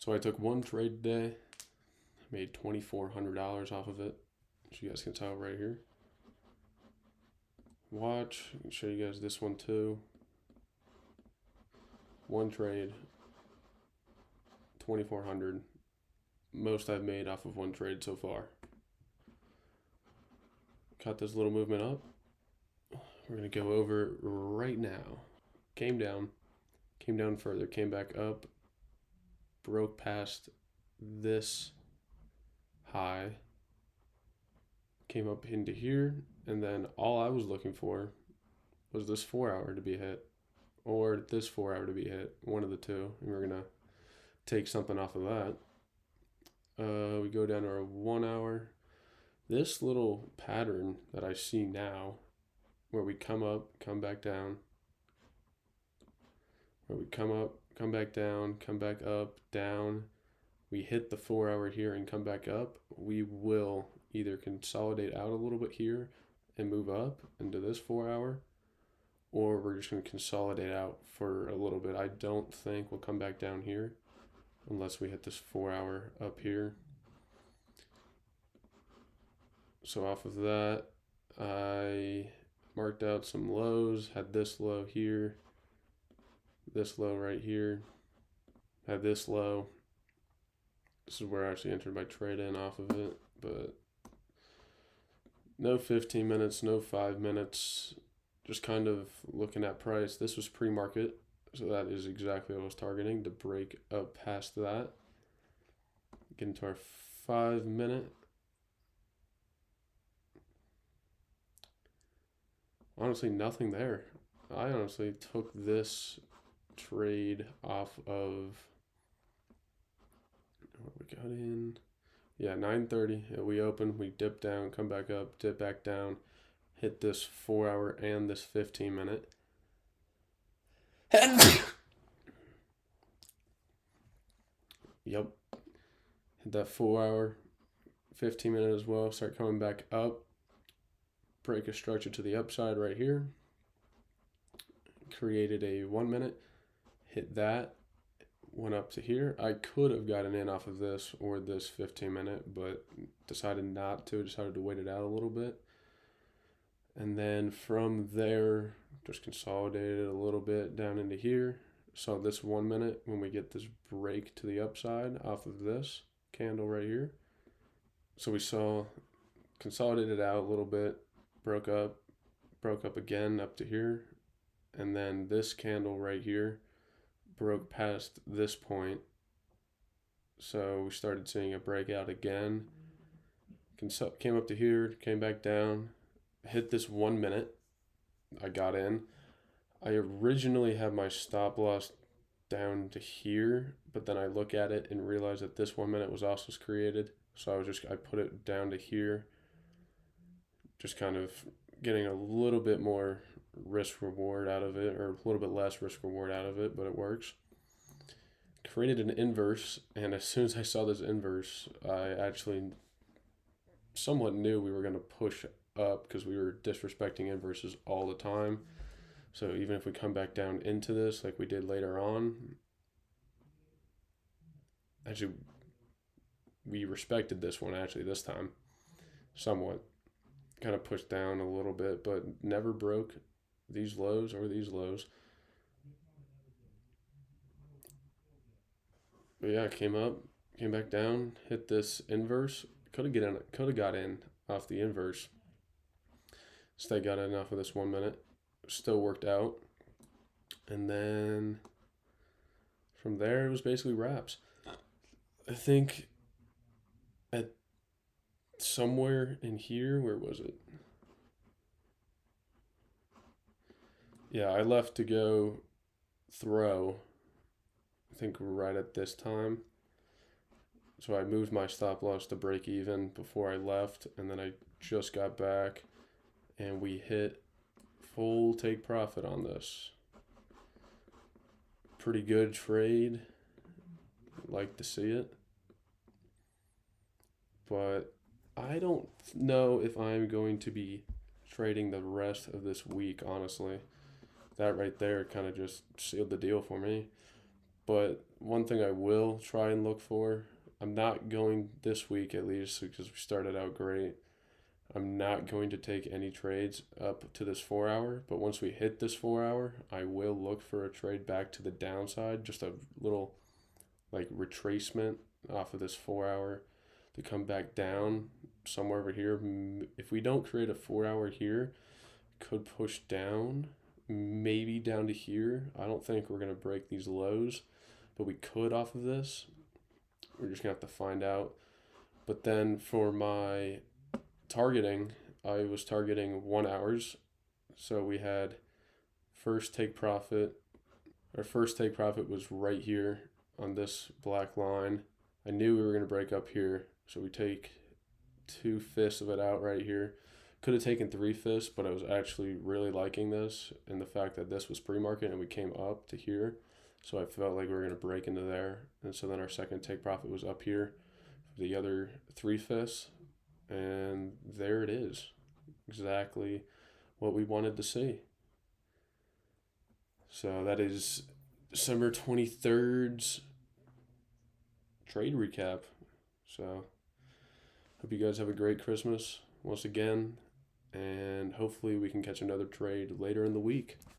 So I took one trade today, made $2,400 off of it. So you guys can tell right here. Watch, I can show you guys this one too. One trade, 2,400. Most I've made off of one trade so far. Cut this little movement up. We're gonna go over it right now. Came down further, came back up, broke past this high, came up into here, and then all I was looking for was this 4 hour to be hit, or this 4 hour to be hit, one of the two, and we're gonna take something off of that. We go down to our 1 hour. This little pattern that I see now, where we come up, come back down, where we come up, come back down, come back up, down, we hit the 4 hour here and come back up, we will either consolidate out a little bit here and move up into this 4 hour, or we're just going to consolidate out for a little bit. I don't think we'll come back down here unless we hit this 4 hour up here. So off of that, I marked out some lows, had this low here, this low right here, had this low. This is where I actually entered my trade in off of it, but no 15 minutes, no 5 minutes, just kind of looking at price. This was pre-market, so that is exactly what I was targeting, to break up past that. Get into our 5 minute. Honestly, nothing there. I honestly took this trade off of what we got in. Yeah, 9:30. We open, we dip down, come back up, dip back down, hit this 4 hour and this 15 minute. Yep. Hit that 4 hour, 15 minute as well. Start coming back up. Break a structure to the upside right here. Created a 1 minute. Hit that. Went up to here. I could have gotten in off of this or this 15 minute, but decided not to. Decided to wait it out a little bit. And then from there, just consolidated a little bit down into here. So this 1 minute, when we get this break to the upside off of this candle right here. So we saw consolidated out a little bit, broke up again up to here. And then this candle right here broke past this point. So we started seeing a breakout again. Came up to here, came back down, hit this 1 minute. I got in. I originally had my stop loss down to here, but then I look at it and realize that this 1 minute was also created. So I put it down to here. Just kind of getting a little bit more risk reward out of it, or a little bit less risk reward out of it, but it works. Created an inverse, and as soon as I saw this inverse, I actually somewhat knew we were going to push up because we were disrespecting inverses all the time. So even if we come back down into this like we did later on, actually we respected this one actually this time somewhat. Kind of pushed down a little bit, but never broke these lows or these lows. But yeah, came up, came back down, hit this inverse. Could have got in off the inverse. Instead got in off of this 1 minute. Still worked out. And then from there it was basically wraps. I think at somewhere in here, where was it? Yeah, I left to go throw, I think right at this time. So I moved my stop loss to break even before I left, and then I just got back and we hit full take profit on this. Pretty good trade. Like to see it. But I don't know if I'm going to be trading the rest of this week, honestly. That right there kind of just sealed the deal for me. But one thing I will try and look for, I'm not going this week at least because we started out great. I'm not going to take any trades up to this 4 hour, but once we hit this 4 hour, I will look for a trade back to the downside, just a little like retracement off of this 4 hour to come back down somewhere over here. If we don't create a 4 hour here, could push down, maybe down to here. I don't think we're going to break these lows, but we could off of this. We're just going to have to find out. But then for my targeting, I was targeting 1 hours. So we had first take profit. Our first take profit was right here on this black line. I knew we were going to break up here. So we take 2/5 of it out right here. Could have taken 3/5, but I was actually really liking this and the fact that this was pre-market and we came up to here. So I felt like we were going to break into there. And so then our second take profit was up here for the other 3/5. And there it is. Exactly what we wanted to see. So that is December 23rd's trade recap. So hope you guys have a great Christmas once again, and hopefully we can catch another trade later in the week.